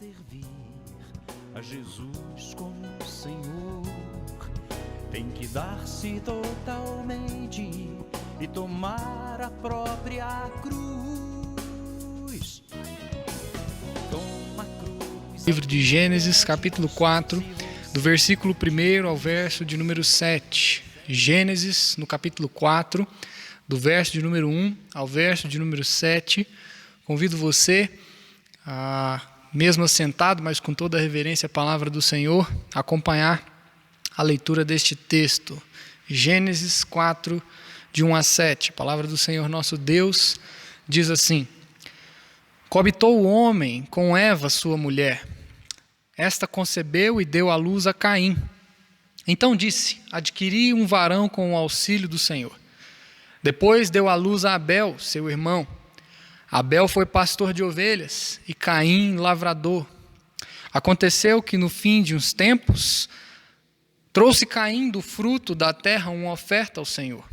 servir a Jesus como Senhor, tem que dar-se totalmente e tomar a própria cruz. Toma a cruz. Livro de Gênesis, capítulo 4, do versículo 1 ao verso de número 7. Gênesis, no capítulo 4, do verso de número 1 ao verso de número 7. Convido você, mesmo assentado, mas com toda a reverência à palavra do Senhor, a acompanhar a leitura deste texto. Gênesis 4, de 1 a 7. A palavra do Senhor nosso Deus diz assim: Coabitou o homem com Eva, sua mulher. Esta concebeu e deu à luz a Caim. Então disse: adquiri um varão com o auxílio do Senhor. Depois deu à luz a Abel, seu irmão. Abel foi pastor de ovelhas e Caim lavrador. Aconteceu que no fim de uns tempos trouxe Caim do fruto da terra uma oferta ao Senhor.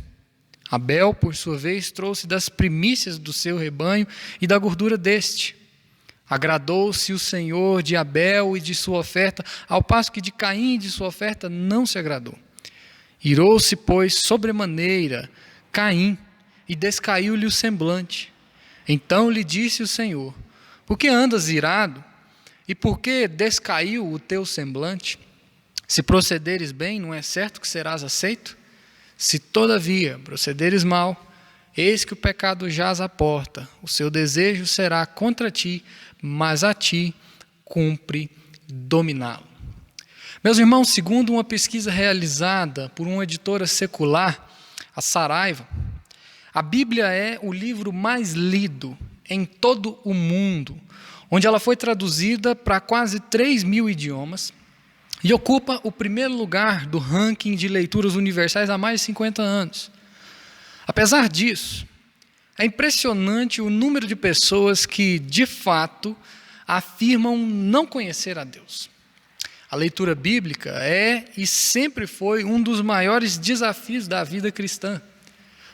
Abel, por sua vez, trouxe das primícias do seu rebanho e da gordura deste. Agradou-se o Senhor de Abel e de sua oferta, ao passo que de Caim e de sua oferta não se agradou. Irou-se, pois, sobremaneira Caim, e descaiu-lhe o semblante. Então lhe disse o Senhor: por que andas irado? E por que descaiu o teu semblante? Se procederes bem, não é certo que serás aceito? Se todavia procederes mal, eis que o pecado jaz à porta. O seu desejo será contra ti, mas a ti cumpre dominá-lo. Meus irmãos, segundo uma pesquisa realizada por uma editora secular, a Saraiva, a Bíblia é o livro mais lido em todo o mundo, onde ela foi traduzida para quase 3.000 idiomas e ocupa o primeiro lugar do ranking de leituras universais há mais de 50 anos. Apesar disso, é impressionante o número de pessoas que, de fato, afirmam não conhecer a Deus. A leitura bíblica é e sempre foi um dos maiores desafios da vida cristã.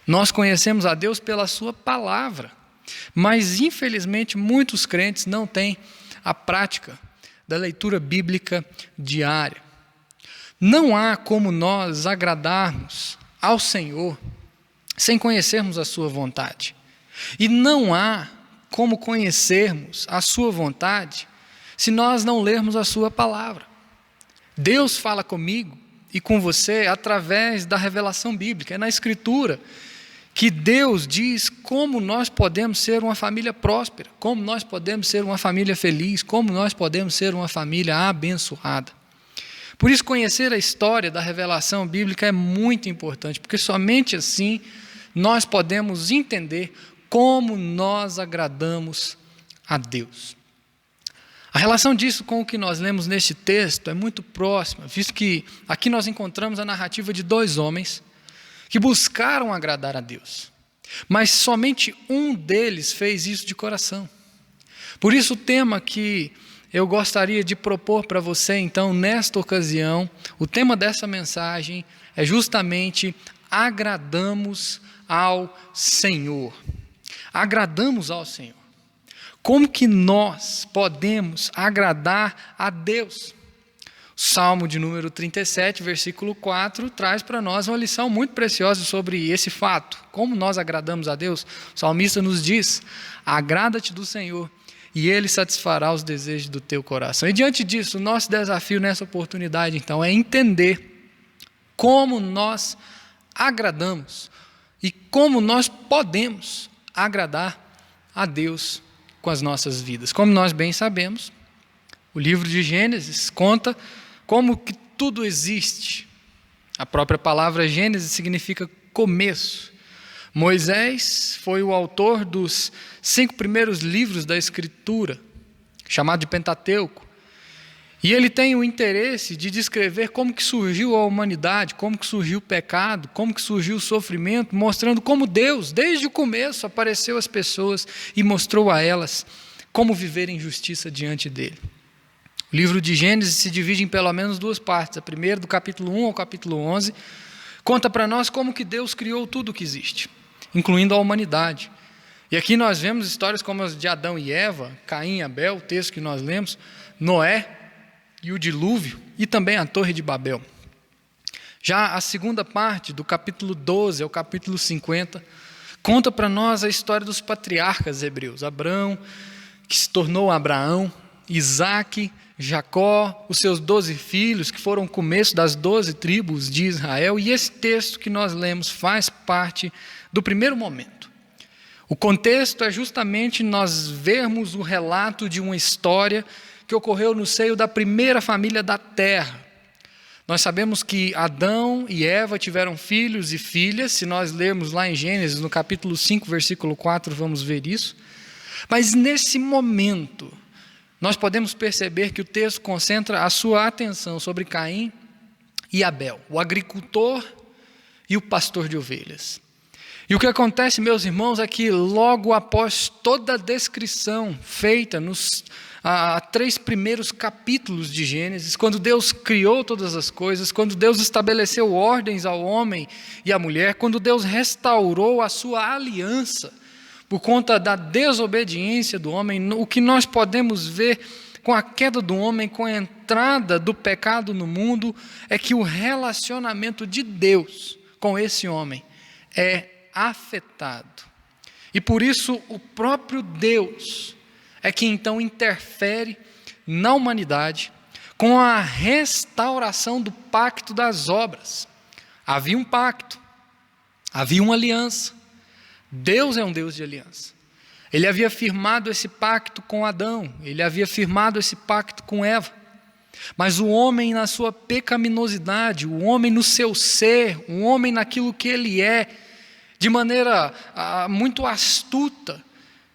Nós conhecemos a Deus pela sua palavra, mas infelizmente muitos crentes não têm a prática da leitura bíblica diária. Não há como nós agradarmos ao Senhor sem conhecermos a sua vontade. E não há como conhecermos a sua vontade se nós não lermos a sua palavra. Deus fala comigo e com você através da revelação bíblica. É na Escritura que Deus diz como nós podemos ser uma família próspera, como nós podemos ser uma família feliz, como nós podemos ser uma família abençoada. Por isso, conhecer a história da revelação bíblica é muito importante, porque somente assim nós podemos entender como nós agradamos a Deus. A relação disso com o que nós lemos neste texto é muito próxima, visto que aqui nós encontramos a narrativa de dois homens que buscaram agradar a Deus, mas somente um deles fez isso de coração. Por isso o tema que eu gostaria de propor para você, então, nesta ocasião, o tema dessa mensagem é justamente agradamos ao Senhor. Agradamos ao Senhor. Como que nós podemos agradar a Deus? Salmo de número 37, versículo 4, traz para nós uma lição muito preciosa sobre esse fato. Como nós agradamos a Deus? O salmista nos diz: agrada-te do Senhor e Ele satisfará os desejos do teu coração. E diante disso, o nosso desafio nessa oportunidade, então, é entender como nós agradamos e como nós podemos agradar a Deus com as nossas vidas. Como nós bem sabemos, o livro de Gênesis conta como que tudo existe. A própria palavra Gênesis significa começo. Moisés foi o autor dos 5 primeiros livros da Escritura, chamado de Pentateuco. E ele tem o interesse de descrever como que surgiu a humanidade, como que surgiu o pecado, como que surgiu o sofrimento, mostrando como Deus, desde o começo, apareceu às pessoas e mostrou a elas como viver em justiça diante dele. O livro de Gênesis se divide em pelo menos 2 partes. A primeira, do capítulo 1 ao capítulo 11, conta para nós como que Deus criou tudo o que existe, incluindo a humanidade. E aqui nós vemos histórias como as de Adão e Eva, Caim e Abel, o texto que nós lemos, Noé e o dilúvio, e também a Torre de Babel. Já a segunda parte, do capítulo 12 ao capítulo 50, conta para nós a história dos patriarcas hebreus. Abraão, que se tornou Abraão, Isaque, Jacó, os seus 12 filhos, que foram o começo das 12 tribos de Israel. E esse texto que nós lemos faz parte do primeiro momento. O contexto é justamente nós vermos o relato de uma história que ocorreu no seio da primeira família da terra. Nós sabemos que Adão e Eva tiveram filhos e filhas. Se nós lermos lá em Gênesis, no capítulo 5, versículo 4, vamos ver isso. Mas nesse momento, nós podemos perceber que o texto concentra a sua atenção sobre Caim e Abel, o agricultor e o pastor de ovelhas. E o que acontece, meus irmãos, é que logo após toda a descrição feita nos 3 primeiros capítulos de Gênesis, quando Deus criou todas as coisas, quando Deus estabeleceu ordens ao homem e à mulher, quando Deus restaurou a sua aliança por conta da desobediência do homem, o que nós podemos ver com a queda do homem, com a entrada do pecado no mundo, é que o relacionamento de Deus com esse homem é afetado. E por isso o próprio Deus é que então interfere na humanidade com a restauração do pacto das obras. Havia um pacto, havia uma aliança. Deus é um Deus de aliança. Ele havia firmado esse pacto com Adão, ele havia firmado esse pacto com Eva. Mas o homem na sua pecaminosidade, o homem no seu ser, o homem naquilo que ele é, de maneira muito astuta,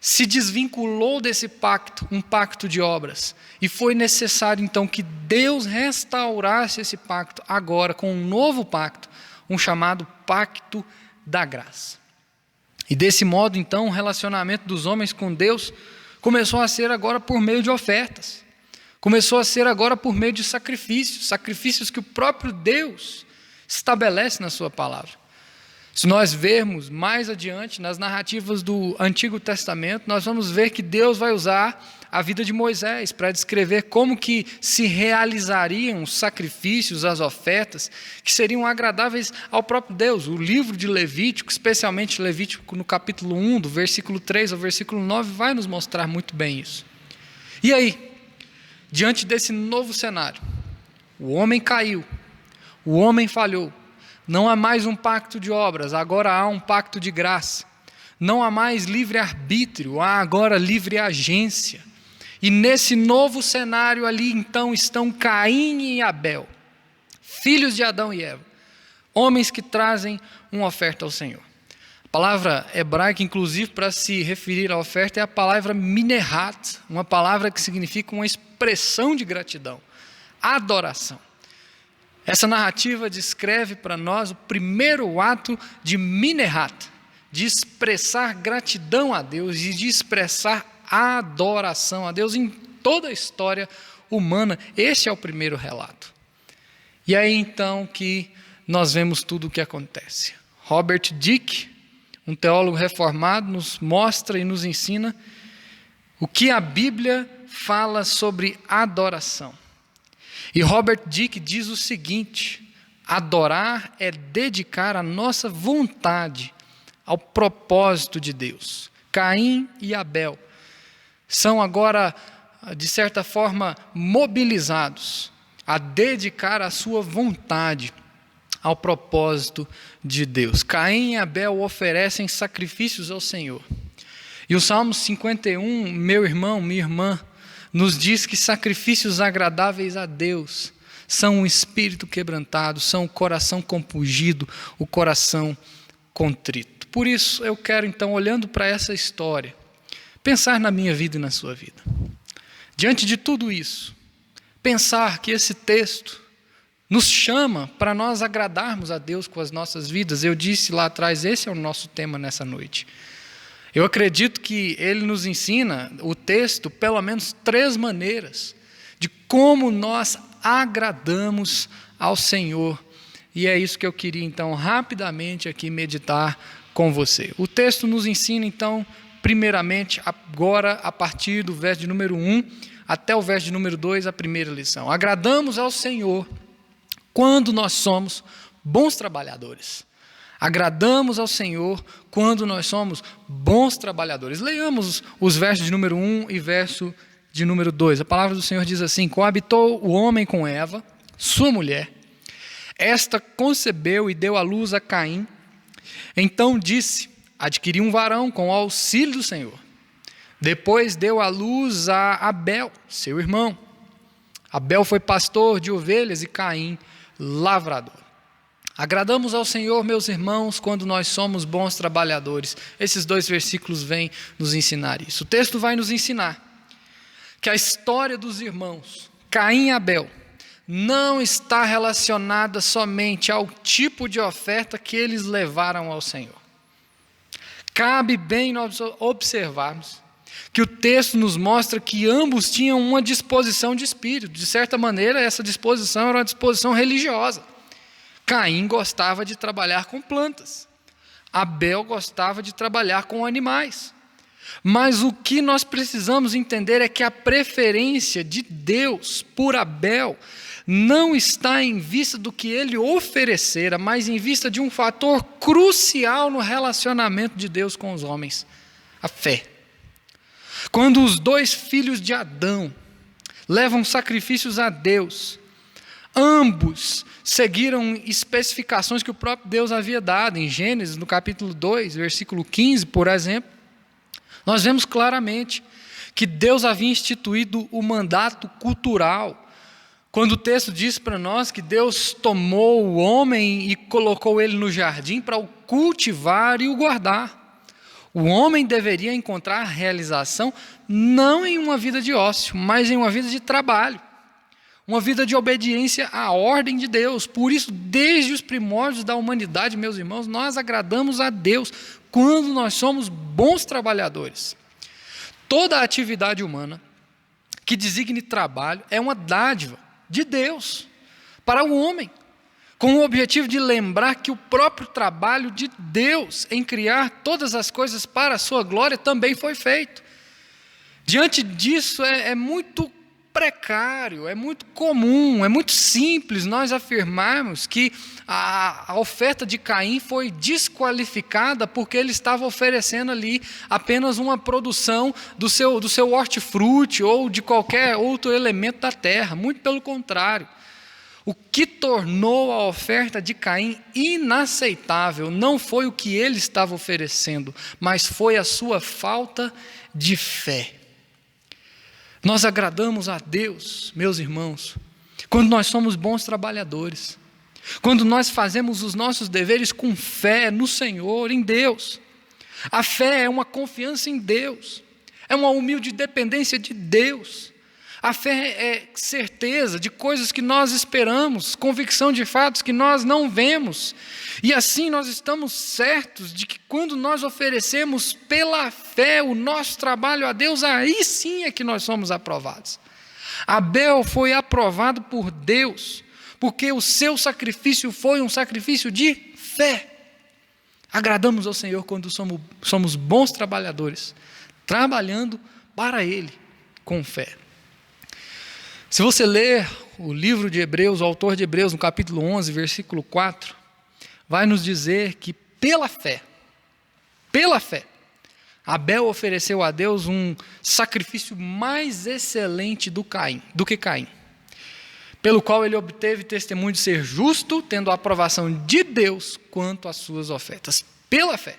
se desvinculou desse pacto, um pacto de obras. E foi necessário então que Deus restaurasse esse pacto agora com um novo pacto, um chamado pacto da graça. E desse modo então o relacionamento dos homens com Deus começou a ser agora por meio de ofertas. Começou a ser agora por meio de sacrifícios, sacrifícios que o próprio Deus estabelece na sua palavra. Se nós vermos mais adiante nas narrativas do Antigo Testamento, nós vamos ver que Deus vai usar a vida de Moisés para descrever como que se realizariam os sacrifícios, as ofertas, que seriam agradáveis ao próprio Deus. O livro de Levítico, especialmente Levítico no capítulo 1, do versículo 3 ao versículo 9, vai nos mostrar muito bem isso. E aí, diante desse novo cenário, o homem caiu, o homem falhou. Não há mais um pacto de obras, agora há um pacto de graça. Não há mais livre-arbítrio, há agora livre agência. E nesse novo cenário ali, então, estão Caim e Abel, filhos de Adão e Eva, homens que trazem uma oferta ao Senhor. A palavra hebraica, inclusive, para se referir à oferta, é a palavra minehat, uma palavra que significa uma expressão de gratidão, adoração. Essa narrativa descreve para nós o primeiro ato de minehat, de expressar gratidão a Deus e de expressar adoração a Deus em toda a história humana. Esse é o primeiro relato. E aí então que nós vemos tudo o que acontece. Robert Dick, um teólogo reformado, nos mostra e nos ensina o que a Bíblia fala sobre adoração. E Robert Dick diz o seguinte: adorar é dedicar a nossa vontade ao propósito de Deus. Caim e Abel são agora, de certa forma, mobilizados a dedicar a sua vontade ao propósito de Deus. Caim e Abel oferecem sacrifícios ao Senhor. E o Salmo 51, meu irmão, minha irmã, nos diz que sacrifícios agradáveis a Deus são um espírito quebrantado, são o coração compungido, o coração contrito. Por isso eu quero então, olhando para essa história, pensar na minha vida e na sua vida. Diante de tudo isso, pensar que esse texto nos chama para nós agradarmos a Deus com as nossas vidas. Eu disse lá atrás, esse é o nosso tema nessa noite. Eu acredito que ele nos ensina, o texto, pelo menos 3 maneiras de como nós agradamos ao Senhor. E é isso que eu queria, então, rapidamente aqui meditar com você. O texto nos ensina, então, primeiramente, agora, a partir do verso de número 1 até o verso de número 2, a primeira lição. Agradamos ao Senhor quando nós somos bons trabalhadores. Agradamos ao Senhor quando nós somos bons trabalhadores. Leiamos os versos de número 1 e verso de número 2. A palavra do Senhor diz assim: coabitou o homem com Eva, sua mulher. Esta concebeu e deu à luz a Caim. Então disse: adquiri um varão com o auxílio do Senhor. Depois deu à luz a Abel, seu irmão. Abel foi pastor de ovelhas e Caim lavrador. Agradamos ao Senhor, meus irmãos, quando nós somos bons trabalhadores. Esses 2 versículos vêm nos ensinar isso. O texto vai nos ensinar que a história dos irmãos, Caim e Abel, não está relacionada somente ao tipo de oferta que eles levaram ao Senhor. Cabe bem nós observarmos que o texto nos mostra que ambos tinham uma disposição de espírito. De certa maneira, essa disposição era uma disposição religiosa. Caim gostava de trabalhar com plantas. Abel gostava de trabalhar com animais. Mas o que nós precisamos entender é que a preferência de Deus por Abel não está em vista do que ele oferecera, mas em vista de um fator crucial no relacionamento de Deus com os homens: a fé. Quando os 2 filhos de Adão levam sacrifícios a Deus, ambos seguiram especificações que o próprio Deus havia dado. Em Gênesis, no capítulo 2, versículo 15, por exemplo, nós vemos claramente que Deus havia instituído o mandato cultural. Quando o texto diz para nós que Deus tomou o homem e colocou ele no jardim para o cultivar e o guardar. O homem deveria encontrar realização não em uma vida de ócio, mas em uma vida de trabalho. Uma vida de obediência à ordem de Deus. Por isso, desde os primórdios da humanidade, meus irmãos, nós agradamos a Deus quando nós somos bons trabalhadores. Toda a atividade humana que designe trabalho é uma dádiva de Deus para o homem, com o objetivo de lembrar que o próprio trabalho de Deus em criar todas as coisas para a sua glória também foi feito. Diante disso, é muito precário, é muito comum, é muito simples nós afirmarmos que a oferta de Caim foi desqualificada porque ele estava oferecendo ali apenas uma produção do seu hortifruti ou de qualquer outro elemento da terra. Muito pelo contrário. O que tornou a oferta de Caim inaceitável não foi o que ele estava oferecendo, mas foi a sua falta de fé. Nós agradamos a Deus, meus irmãos, quando nós somos bons trabalhadores, quando nós fazemos os nossos deveres com fé no Senhor, em Deus. A fé é uma confiança em Deus, é uma humilde dependência de Deus. A fé é certeza de coisas que nós esperamos, convicção de fatos que nós não vemos. E assim nós estamos certos de que quando nós oferecemos pela fé o nosso trabalho a Deus, aí sim é que nós somos aprovados. Abel foi aprovado por Deus, porque o seu sacrifício foi um sacrifício de fé. Agradamos ao Senhor quando somos bons trabalhadores, trabalhando para Ele com fé. Se você ler o livro de Hebreus, o autor de Hebreus, no capítulo 11, versículo 4, vai nos dizer que pela fé, Abel ofereceu a Deus um sacrifício mais excelente do que Caim, pelo qual ele obteve testemunho de ser justo, tendo a aprovação de Deus quanto às suas ofertas. Pela fé.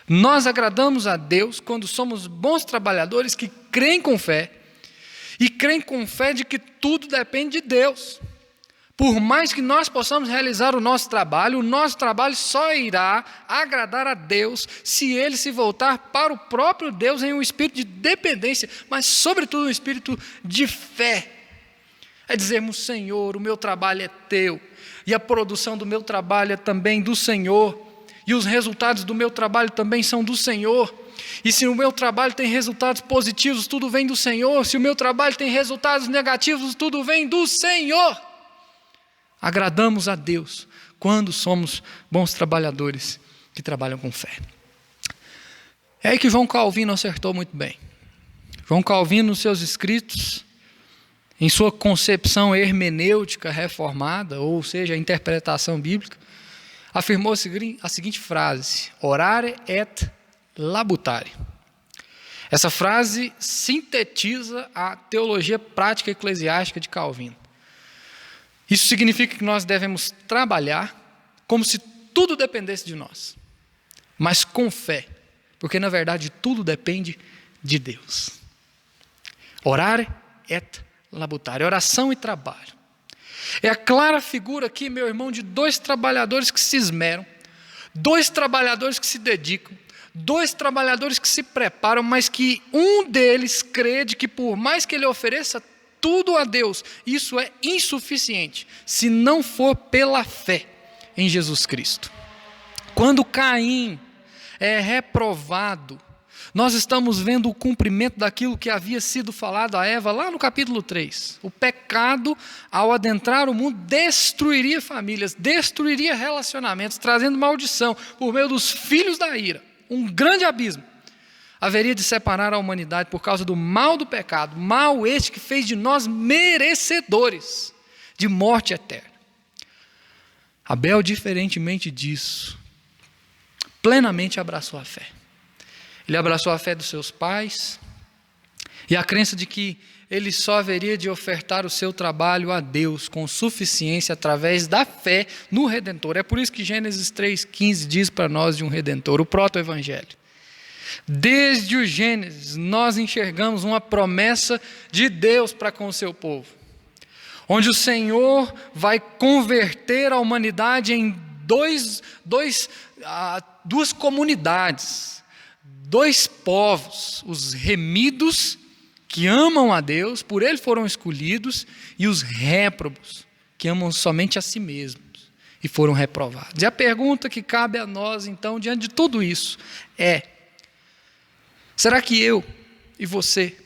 Nós agradamos a Deus quando somos bons trabalhadores que creem com fé, e creem com fé de que tudo depende de Deus. Por mais que nós possamos realizar o nosso trabalho só irá agradar a Deus se ele se voltar para o próprio Deus em um espírito de dependência, mas sobretudo um espírito de fé. É dizermos: Senhor, o meu trabalho é teu, e a produção do meu trabalho é também do Senhor, e os resultados do meu trabalho também são do Senhor. E se o meu trabalho tem resultados positivos, tudo vem do Senhor. Se o meu trabalho tem resultados negativos, tudo vem do Senhor. Agradamos a Deus quando somos bons trabalhadores que trabalham com fé. É aí que João Calvino acertou muito bem. João Calvino, nos seus escritos, em sua concepção hermenêutica reformada, ou seja, a interpretação bíblica, afirmou a seguinte frase: orare et labutare. Essa frase sintetiza a teologia prática eclesiástica de Calvino. Isso significa que nós devemos trabalhar como se tudo dependesse de nós, mas com fé, porque na verdade tudo depende de Deus. Orare et labutare, oração e trabalho. É a clara figura aqui, meu irmão, de dois trabalhadores que se esmeram, dois trabalhadores que se dedicam, dois trabalhadores que se preparam, mas que um deles crê de que por mais que ele ofereça tudo a Deus, isso é insuficiente, se não for pela fé em Jesus Cristo. Quando Caim é reprovado, nós estamos vendo o cumprimento daquilo que havia sido falado a Eva lá no capítulo 3. O pecado, ao adentrar o mundo, destruiria famílias, destruiria relacionamentos, trazendo maldição por meio dos filhos da ira. Um grande abismo haveria de separar a humanidade por causa do mal do pecado, mal este que fez de nós merecedores de morte eterna. Abel, diferentemente disso, plenamente abraçou a fé. Ele abraçou a fé dos seus pais e a crença de que ele só haveria de ofertar o seu trabalho a Deus com suficiência através da fé no Redentor. É por isso que Gênesis 3,15 diz para nós de um Redentor, o proto-evangelho. Desde o Gênesis, nós enxergamos uma promessa de Deus para com o seu povo, onde o Senhor vai converter a humanidade em duas comunidades, dois povos, os remidos, que amam a Deus, por Ele foram escolhidos, e os réprobos, que amam somente a si mesmos, e foram reprovados. E a pergunta que cabe a nós, então, diante de tudo isso, é: será que eu e você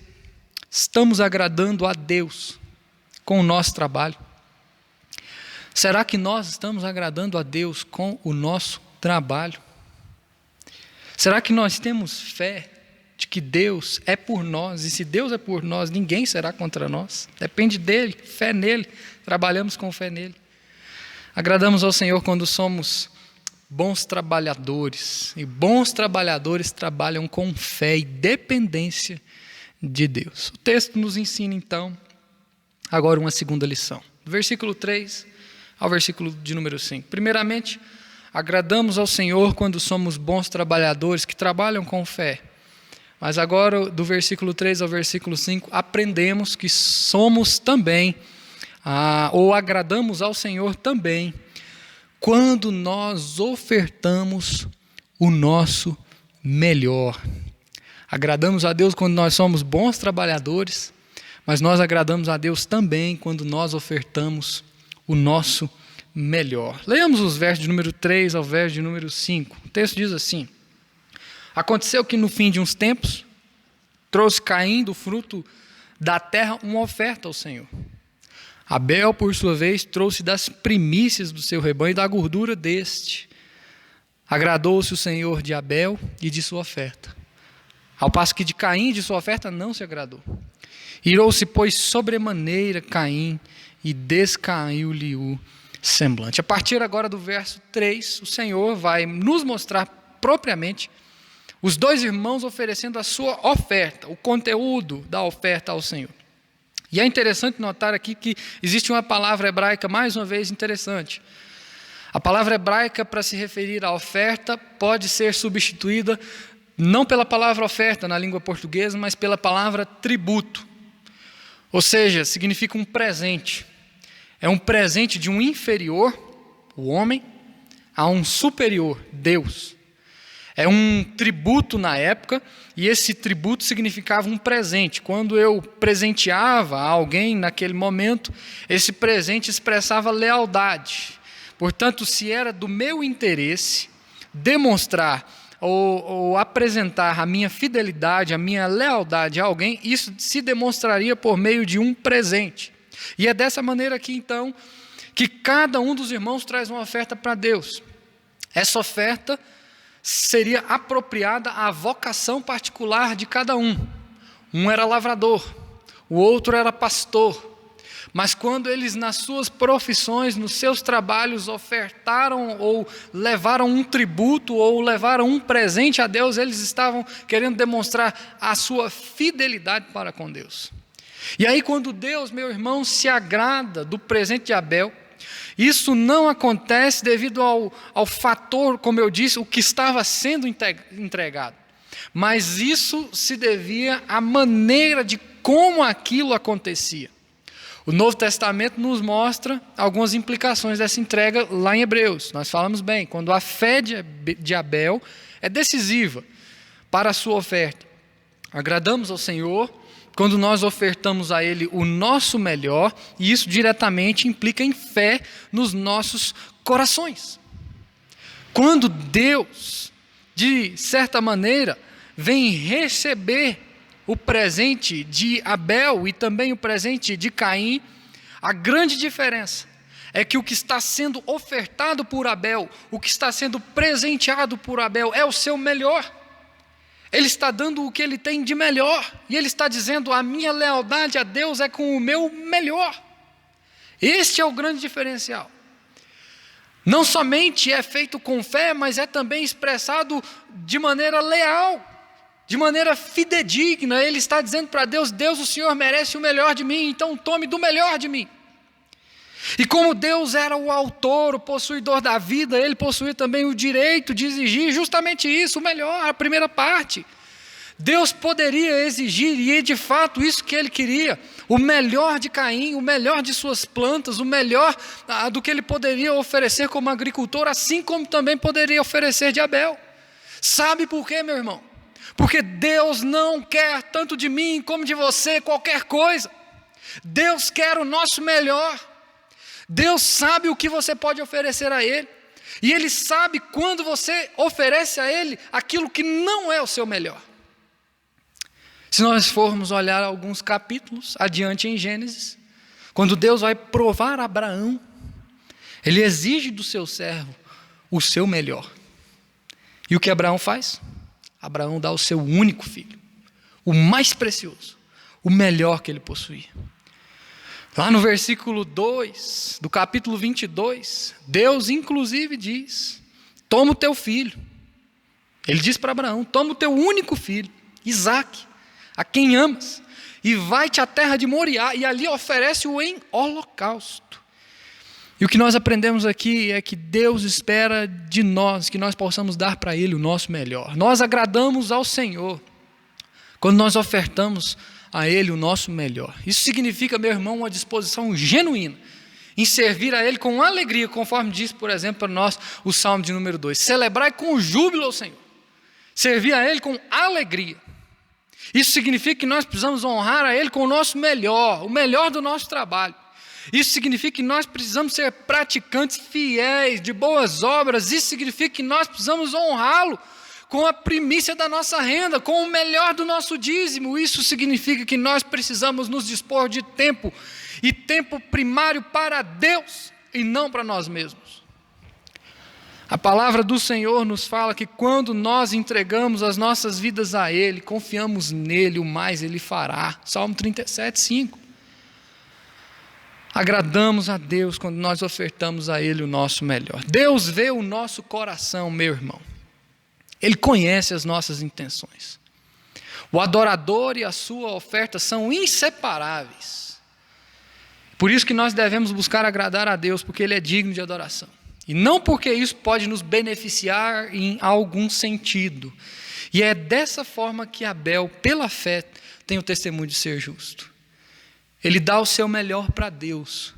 estamos agradando a Deus com o nosso trabalho? Será que nós estamos agradando a Deus com o nosso trabalho? Será que nós temos fé de que Deus é por nós, e se Deus é por nós, ninguém será contra nós? Depende dEle, fé nele, trabalhamos com fé nele. Agradamos ao Senhor quando somos bons trabalhadores, e bons trabalhadores trabalham com fé e dependência de Deus. O texto nos ensina então, agora uma segunda lição, do versículo 3 ao versículo de número 5. Primeiramente, agradamos ao Senhor quando somos bons trabalhadores que trabalham com fé. Mas agora, do versículo 3 ao versículo 5, aprendemos que somos também, ou agradamos ao Senhor também, quando nós ofertamos o nosso melhor. Agradamos a Deus quando nós somos bons trabalhadores, mas nós agradamos a Deus também quando nós ofertamos o nosso melhor. Leiamos os versos de número 3 ao verso de número 5. O texto diz assim: aconteceu que no fim de uns tempos, trouxe Caim do fruto da terra uma oferta ao Senhor. Abel, por sua vez, trouxe das primícias do seu rebanho e da gordura deste. Agradou-se o Senhor de Abel e de sua oferta, ao passo que de Caim e de sua oferta não se agradou. Irou-se, pois, sobremaneira Caim e descaiu-lhe o semblante. A partir agora do verso 3, o Senhor vai nos mostrar propriamente os dois irmãos oferecendo a sua oferta, o conteúdo da oferta ao Senhor. E é interessante notar aqui que existe uma palavra hebraica, mais uma vez, interessante. A palavra hebraica para se referir à oferta pode ser substituída não pela palavra oferta na língua portuguesa, mas pela palavra tributo. Ou seja, significa um presente. É um presente de um inferior, o homem, a um superior, Deus. É um tributo na época, e esse tributo significava um presente. Quando eu presenteava alguém naquele momento, esse presente expressava lealdade. Portanto, se era do meu interesse demonstrar ou apresentar a minha fidelidade, a minha lealdade a alguém, isso se demonstraria por meio de um presente. E é dessa maneira aqui, então, que cada um dos irmãos traz uma oferta para Deus. Essa oferta seria apropriada à vocação particular de cada um. Um era lavrador, o outro era pastor. Mas quando eles, nas suas profissões, nos seus trabalhos, ofertaram ou levaram um tributo ou levaram um presente a Deus, eles estavam querendo demonstrar a sua fidelidade para com Deus. E aí, quando Deus, meu irmão, se agrada do presente de Abel, isso não acontece devido ao fator, como eu disse, o que estava sendo entregado. Mas isso se devia à maneira de como aquilo acontecia. O Novo Testamento nos mostra algumas implicações dessa entrega lá em Hebreus. Nós falamos bem, quando a fé de Abel é decisiva para a sua oferta. Agradamos ao Senhor quando nós ofertamos a Ele o nosso melhor, e isso diretamente implica em fé nos nossos corações. Quando Deus, de certa maneira, vem receber o presente de Abel e também o presente de Caim, a grande diferença é que o que está sendo ofertado por Abel, o que está sendo presenteado por Abel é o seu melhor. Ele está dando o que ele tem de melhor, e ele está dizendo: a minha lealdade a Deus é com o meu melhor. Este é o grande diferencial. Não somente é feito com fé, mas é também expressado de maneira leal, de maneira fidedigna. Ele está dizendo para Deus: Deus, o Senhor merece o melhor de mim, então tome do melhor de mim. E como Deus era o autor, o possuidor da vida, Ele possuía também o direito de exigir justamente isso, o melhor, a primeira parte. Deus poderia exigir, e de fato isso que Ele queria, o melhor de Caim, o melhor de suas plantas, o melhor do que Ele poderia oferecer como agricultor, assim como também poderia oferecer de Abel. Sabe por quê, meu irmão? Porque Deus não quer tanto de mim como de você qualquer coisa. Deus quer o nosso melhor. Deus sabe o que você pode oferecer a Ele, e Ele sabe quando você oferece a Ele aquilo que não é o seu melhor. Se nós formos olhar alguns capítulos adiante em Gênesis, quando Deus vai provar Abraão, Ele exige do seu servo o seu melhor. E o que Abraão faz? Abraão dá o seu único filho, o mais precioso, o melhor que ele possuía. Lá no versículo 2 do capítulo 22, Deus inclusive diz: toma o teu filho. Ele diz para Abraão: toma o teu único filho, Isaque, a quem amas, e vai-te à terra de Moriá, e ali oferece-o em holocausto. E o que nós aprendemos aqui é que Deus espera de nós que nós possamos dar para Ele o nosso melhor. Nós agradamos ao Senhor quando nós ofertamos a Ele o nosso melhor. Isso significa, meu irmão, uma disposição genuína em servir a Ele com alegria, conforme diz, por exemplo, para nós o Salmo de número 2. Celebrai com júbilo ao Senhor. Servir a Ele com alegria. Isso significa que nós precisamos honrar a Ele com o nosso melhor, o melhor do nosso trabalho. Isso significa que nós precisamos ser praticantes fiéis de boas obras. Isso significa que nós precisamos honrá-lo com a primícia da nossa renda, com o melhor do nosso dízimo. Isso significa que nós precisamos nos dispor de tempo, e tempo primário para Deus e não para nós mesmos. A palavra do Senhor nos fala que quando nós entregamos as nossas vidas a Ele, confiamos nele, o mais Ele fará. Salmo 37, 5. Agradamos a Deus quando nós ofertamos a Ele o nosso melhor. Deus vê o nosso coração, meu irmão. Ele conhece as nossas intenções. O adorador e a sua oferta são inseparáveis. Por isso que nós devemos buscar agradar a Deus, porque Ele é digno de adoração. E não porque isso pode nos beneficiar em algum sentido. E é dessa forma que Abel, pela fé, tem o testemunho de ser justo. Ele dá o seu melhor para Deus,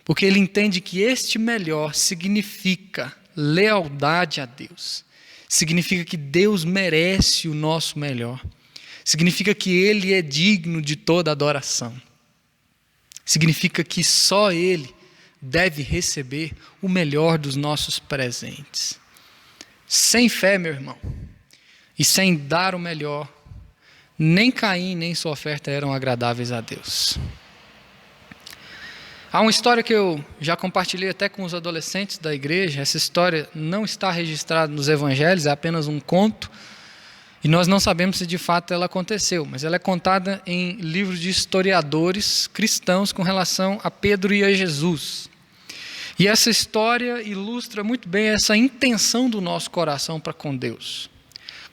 porque ele entende que este melhor significa lealdade a Deus. Significa que Deus merece o nosso melhor. Significa que Ele é digno de toda adoração. Significa que só Ele deve receber o melhor dos nossos presentes. Sem fé, meu irmão, e sem dar o melhor, nem Caim nem sua oferta eram agradáveis a Deus. Há uma história que eu já compartilhei até com os adolescentes da igreja. Essa história não está registrada nos evangelhos, é apenas um conto. E nós não sabemos se de fato ela aconteceu, mas ela é contada em livros de historiadores cristãos com relação a Pedro e a Jesus. E essa história ilustra muito bem essa intenção do nosso coração para com Deus.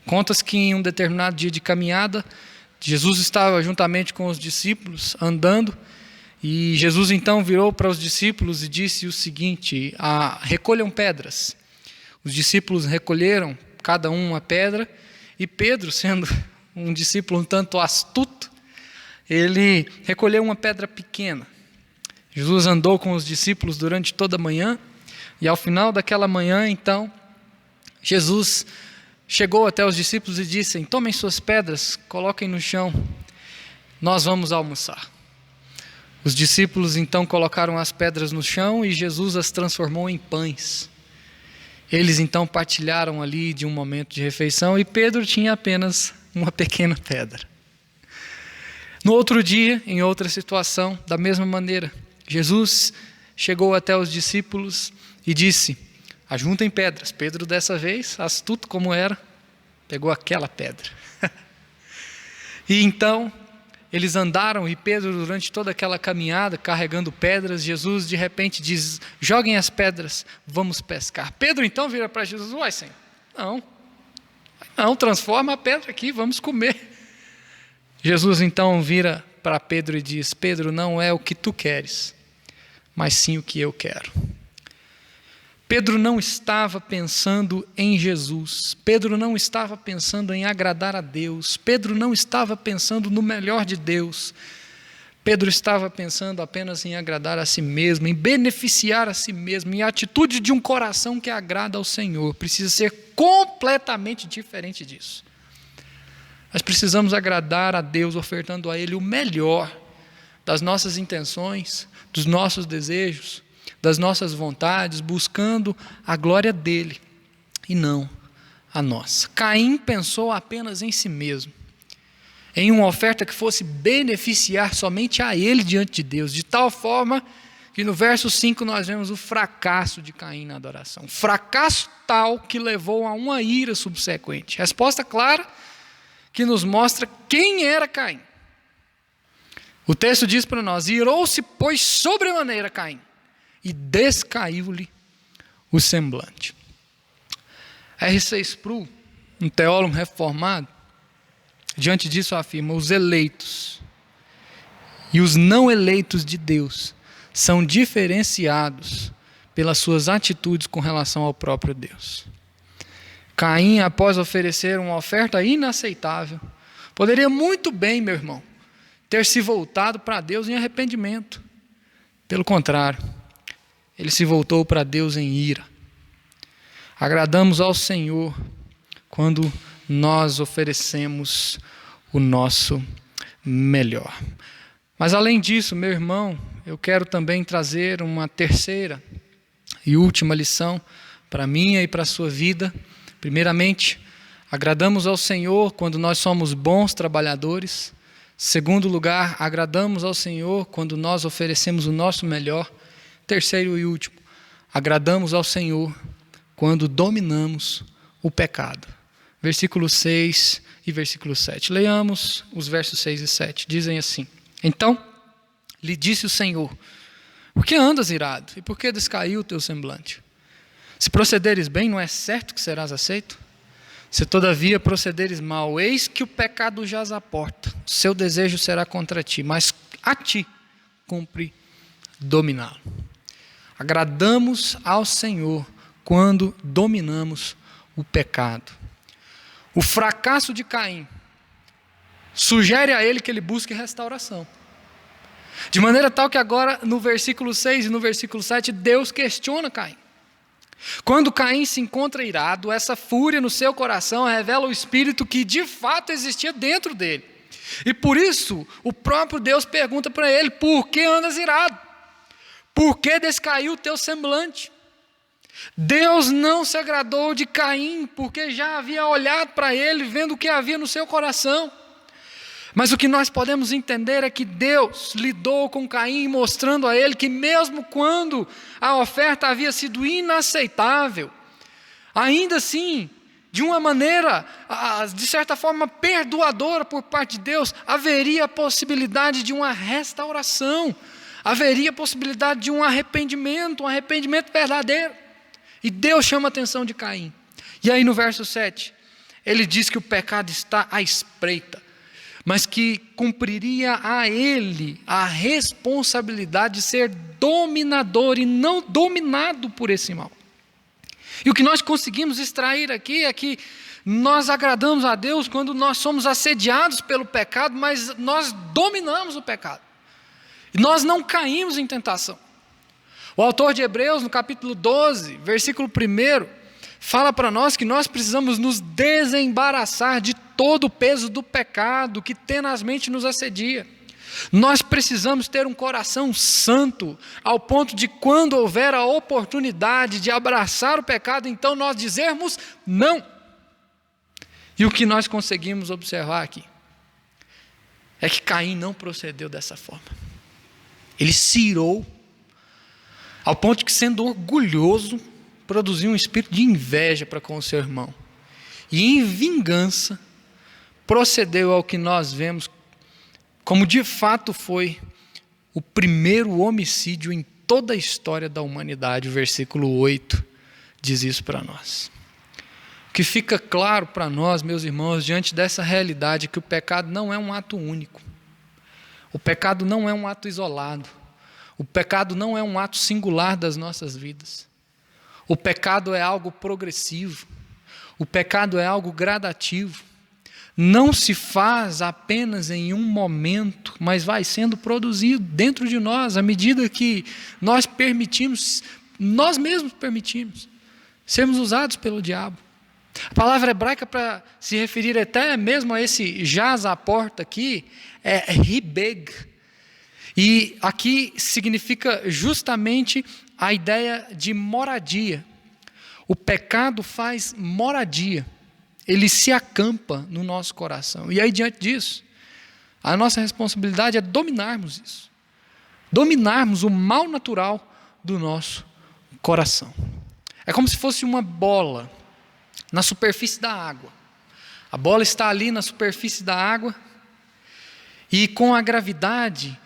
Conta-se que em um determinado dia de caminhada, Jesus estava juntamente com os discípulos andando, e Jesus então virou para os discípulos e disse o seguinte: recolham pedras. Os discípulos recolheram cada um uma pedra, e Pedro, sendo um discípulo um tanto astuto, ele recolheu uma pedra pequena. Jesus andou com os discípulos durante toda a manhã, e ao final daquela manhã, então, Jesus chegou até os discípulos e disse: tomem suas pedras, coloquem no chão, nós vamos almoçar. Os discípulos então colocaram as pedras no chão e Jesus as transformou em pães. Eles então partilharam ali de um momento de refeição e Pedro tinha apenas uma pequena pedra. No outro dia, em outra situação, da mesma maneira, Jesus chegou até os discípulos e disse: ajuntem pedras. Pedro, dessa vez, astuto como era, pegou aquela pedra. E então, eles andaram, e Pedro, durante toda aquela caminhada, carregando pedras, Jesus de repente diz: joguem as pedras, vamos pescar. Pedro então vira para Jesus: uai, Senhor, não, transforma a pedra aqui, vamos comer. Jesus então vira para Pedro e diz: Pedro, não é o que tu queres, mas sim o que eu quero. Pedro não estava pensando em Jesus, Pedro não estava pensando em agradar a Deus, Pedro não estava pensando no melhor de Deus, Pedro estava pensando apenas em agradar a si mesmo, em beneficiar a si mesmo, e a atitude de um coração que agrada ao Senhor precisa ser completamente diferente disso. Nós precisamos agradar a Deus ofertando a Ele o melhor das nossas intenções, dos nossos desejos, das nossas vontades, buscando a glória dele e não a nossa. Caim pensou apenas em si mesmo, em uma oferta que fosse beneficiar somente a ele diante de Deus, de tal forma que no verso 5 nós vemos o fracasso de Caim na adoração. Fracasso tal que levou a uma ira subsequente. Resposta clara que nos mostra quem era Caim. O texto diz para nós: irou-se, pois, sobremaneira Caim, e descaiu-lhe o semblante. R.C. Sproul, um teólogo reformado, diante disso afirma: os eleitos e os não eleitos de Deus são diferenciados pelas suas atitudes com relação ao próprio Deus. Caim, após oferecer uma oferta inaceitável, poderia muito bem, meu irmão, ter se voltado para Deus em arrependimento. Pelo contrário, ele se voltou para Deus em ira. Agradamos ao Senhor quando nós oferecemos o nosso melhor. Mas além disso, meu irmão, eu quero também trazer uma terceira e última lição para a minha e para a sua vida. Primeiramente, agradamos ao Senhor quando nós somos bons trabalhadores. Segundo lugar, agradamos ao Senhor quando nós oferecemos o nosso melhor. Terceiro e último, agradamos ao Senhor quando dominamos o pecado. Versículo 6 e versículo 7. Leiamos os versos 6 e 7. Dizem assim: então lhe disse o Senhor: por que andas irado? E por que descaiu o teu semblante? Se procederes bem, não é certo que serás aceito? Se todavia procederes mal, eis que o pecado jaz à porta. Seu desejo será contra ti, mas a ti cumpre dominá-lo. Agradamos ao Senhor quando dominamos o pecado. O fracasso de Caim sugere a ele que ele busque restauração. De maneira tal que agora no versículo 6 e no versículo 7, Deus questiona Caim. Quando Caim se encontra irado, essa fúria no seu coração revela o espírito que de fato existia dentro dele. E por isso, o próprio Deus pergunta para ele: por que andas irado? Por que descaiu o teu semblante? Deus não se agradou de Caim, porque já havia olhado para ele, vendo o que havia no seu coração. Mas o que nós podemos entender é que Deus lidou com Caim, mostrando a ele que mesmo quando a oferta havia sido inaceitável, ainda assim, de uma maneira, de certa forma, perdoadora por parte de Deus, haveria a possibilidade de uma restauração, haveria a possibilidade de um arrependimento verdadeiro. E Deus chama a atenção de Caim. E aí no verso 7, ele diz que o pecado está à espreita, mas que cumpriria a ele a responsabilidade de ser dominador e não dominado por esse mal. E o que nós conseguimos extrair aqui é que nós agradamos a Deus quando nós somos assediados pelo pecado, mas nós dominamos o pecado. E nós não caímos em tentação. O autor de Hebreus, no capítulo 12, versículo 1, fala para nós que nós precisamos nos desembaraçar de todo o peso do pecado que tenazmente nos assedia. Nós precisamos ter um coração santo, ao ponto de quando houver a oportunidade de abraçar o pecado, então nós dizermos não. E o que nós conseguimos observar aqui é que Caim não procedeu dessa forma. Ele se irou, ao ponto de que, sendo orgulhoso, produziu um espírito de inveja para com o seu irmão. E em vingança, procedeu ao que nós vemos como de fato foi o primeiro homicídio em toda a história da humanidade. O versículo 8 diz isso para nós. O que fica claro para nós, meus irmãos, diante dessa realidade, é que o pecado não é um ato único. O pecado não é um ato isolado. O pecado não é um ato singular das nossas vidas. O pecado é algo progressivo. O pecado é algo gradativo. Não se faz apenas em um momento, mas vai sendo produzido dentro de nós, à medida que nós permitimos, nós mesmos permitimos, sermos usados pelo diabo. A palavra hebraica para se referir até mesmo a esse jaz à porta aqui, é ribeg. E aqui significa justamente a ideia de moradia. O pecado faz moradia. Ele se acampa no nosso coração. E aí, diante disso, a nossa responsabilidade é dominarmos isso. Dominarmos o mal natural do nosso coração. É como se fosse uma bola na superfície da água. A bola está ali na superfície da água e com a gravidade,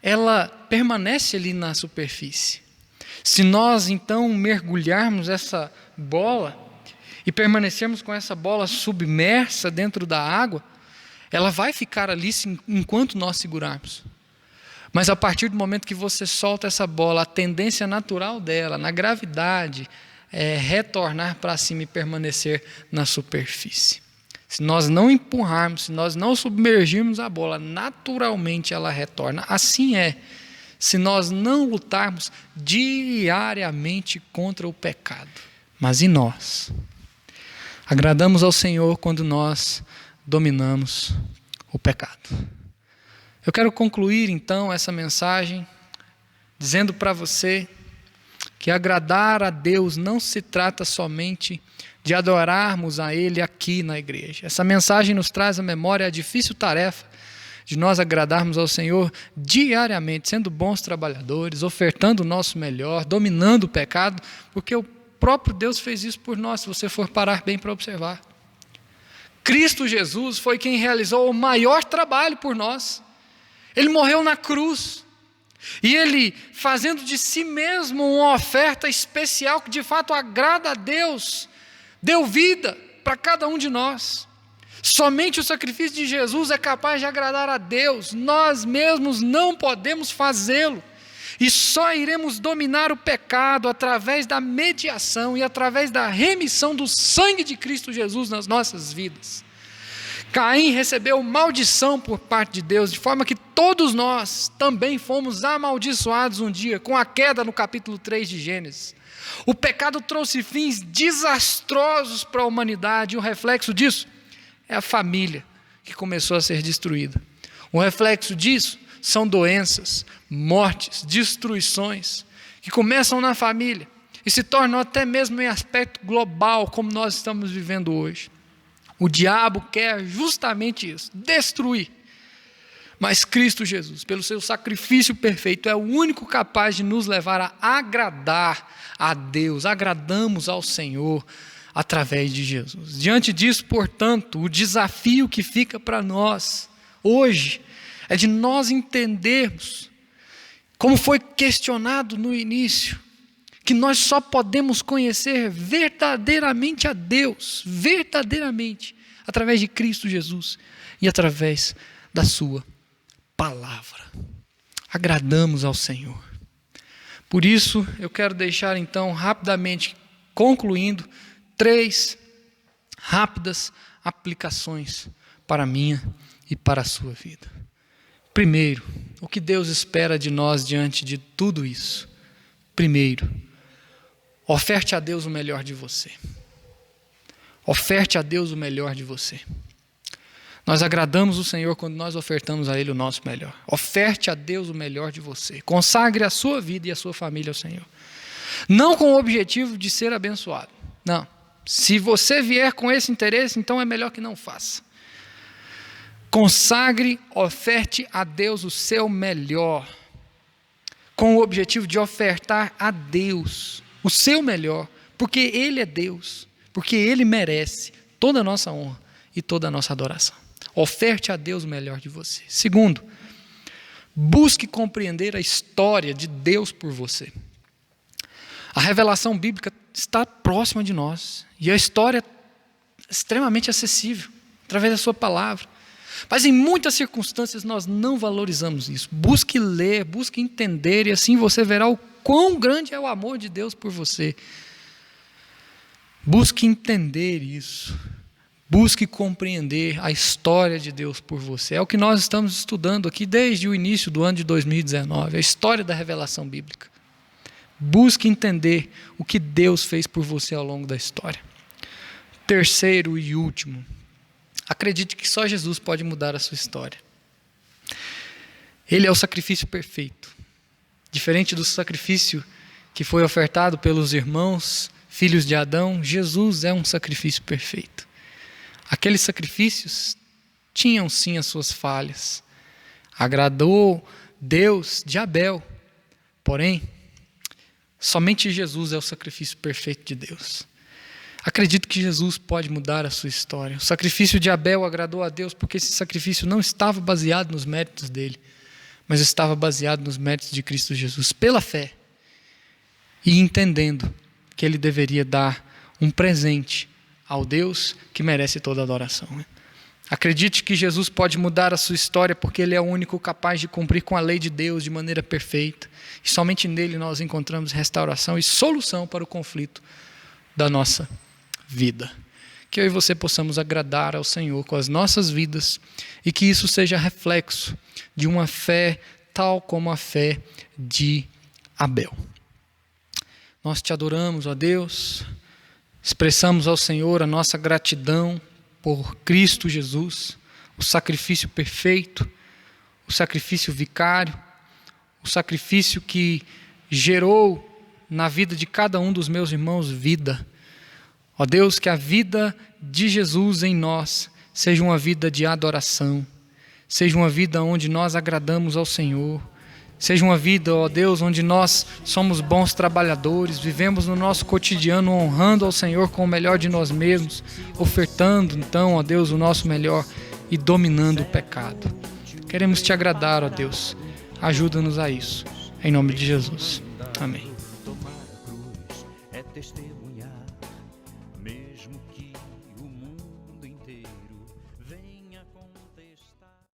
ela permanece ali na superfície. Se nós, então, mergulharmos essa bola e permanecermos com essa bola submersa dentro da água, ela vai ficar ali enquanto nós segurarmos. Mas a partir do momento que você solta essa bola, a tendência natural dela, na gravidade, é retornar para cima e permanecer na superfície. Se nós não empurrarmos, se nós não submergirmos a bola, naturalmente ela retorna. Assim é, se nós não lutarmos diariamente contra o pecado. Mas e nós? Agradamos ao Senhor quando nós dominamos o pecado. Eu quero concluir então essa mensagem dizendo para você que agradar a Deus não se trata somente de adorarmos a Ele aqui na igreja. Essa mensagem nos traz à memória a difícil tarefa de nós agradarmos ao Senhor diariamente, sendo bons trabalhadores, ofertando o nosso melhor, dominando o pecado, porque o próprio Deus fez isso por nós, se você for parar bem para observar. Cristo Jesus foi quem realizou o maior trabalho por nós. Ele morreu na cruz. E Ele, fazendo de si mesmo uma oferta especial que de fato agrada a Deus, deu vida para cada um de nós. Somente o sacrifício de Jesus é capaz de agradar a Deus. Nós mesmos não podemos fazê-lo. E só iremos dominar o pecado através da mediação e através da remissão do sangue de Cristo Jesus nas nossas vidas. Caim recebeu maldição por parte de Deus, de forma que todos nós também fomos amaldiçoados um dia, com a queda no capítulo 3 de Gênesis. O pecado trouxe fins desastrosos para a humanidade, e o reflexo disso é a família que começou a ser destruída. O reflexo disso são doenças, mortes, destruições, que começam na família e se tornam até mesmo em aspecto global, como nós estamos vivendo hoje. O diabo quer justamente isso, destruir. Mas Cristo Jesus, pelo seu sacrifício perfeito, é o único capaz de nos levar a agradar a Deus. Agradamos ao Senhor através de Jesus. Diante disso, portanto, o desafio que fica para nós hoje é de nós entendermos, como foi questionado no início, que nós só podemos conhecer verdadeiramente a Deus, verdadeiramente, através de Cristo Jesus e através da sua palavra. Agradamos ao Senhor. Por isso, eu quero deixar então, rapidamente, concluindo, 3 rápidas aplicações para a minha e para a sua vida. Primeiro, o que Deus espera de nós diante de tudo isso? Primeiro, oferte a Deus o melhor de você. Oferte a Deus o melhor de você. Nós agradamos o Senhor quando nós ofertamos a Ele o nosso melhor. Oferte a Deus o melhor de você. Consagre a sua vida e a sua família ao Senhor. Não com o objetivo de ser abençoado. Não. Se você vier com esse interesse, então é melhor que não faça. Consagre, oferte a Deus o seu melhor. Com o objetivo de ofertar a Deus o seu melhor. Porque Ele é Deus. Porque Ele merece toda a nossa honra e toda a nossa adoração. Oferte a Deus o melhor de você. Segundo, busque compreender a história de Deus por você. A revelação bíblica está próxima de nós. E a história é extremamente acessível, através da sua palavra. Mas em muitas circunstâncias nós não valorizamos isso. Busque ler, busque entender, e assim você verá o quão grande é o amor de Deus por você. Busque entender isso. Busque compreender a história de Deus por você. É o que nós estamos estudando aqui desde o início do ano de 2019, a história da revelação bíblica. Busque entender o que Deus fez por você ao longo da história. Terceiro e último, acredite que só Jesus pode mudar a sua história. Ele é o sacrifício perfeito. Diferente do sacrifício que foi ofertado pelos irmãos, filhos de Adão, Jesus é um sacrifício perfeito. Aqueles sacrifícios tinham sim as suas falhas. Agradou Deus de Abel. Porém, somente Jesus é o sacrifício perfeito de Deus. Acredito que Jesus pode mudar a sua história. O sacrifício de Abel agradou a Deus porque esse sacrifício não estava baseado nos méritos dele, mas estava baseado nos méritos de Cristo Jesus, pela fé. E entendendo que ele deveria dar um presente ao Deus que merece toda a adoração. Acredite que Jesus pode mudar a sua história porque Ele é o único capaz de cumprir com a lei de Deus de maneira perfeita. E somente nele nós encontramos restauração e solução para o conflito da nossa vida. Que eu e você possamos agradar ao Senhor com as nossas vidas e que isso seja reflexo de uma fé tal como a fé de Abel. Nós te adoramos, ó Deus. Expressamos ao Senhor a nossa gratidão por Cristo Jesus, o sacrifício perfeito, o sacrifício vicário, o sacrifício que gerou na vida de cada um dos meus irmãos vida. Ó Deus, que a vida de Jesus em nós seja uma vida de adoração, seja uma vida onde nós agradamos ao Senhor, seja uma vida, ó Deus, onde nós somos bons trabalhadores, vivemos no nosso cotidiano honrando ao Senhor com o melhor de nós mesmos, ofertando então, ó Deus, o nosso melhor e dominando o pecado. Queremos te agradar, ó Deus. Ajuda-nos a isso. Em nome de Jesus. Amém.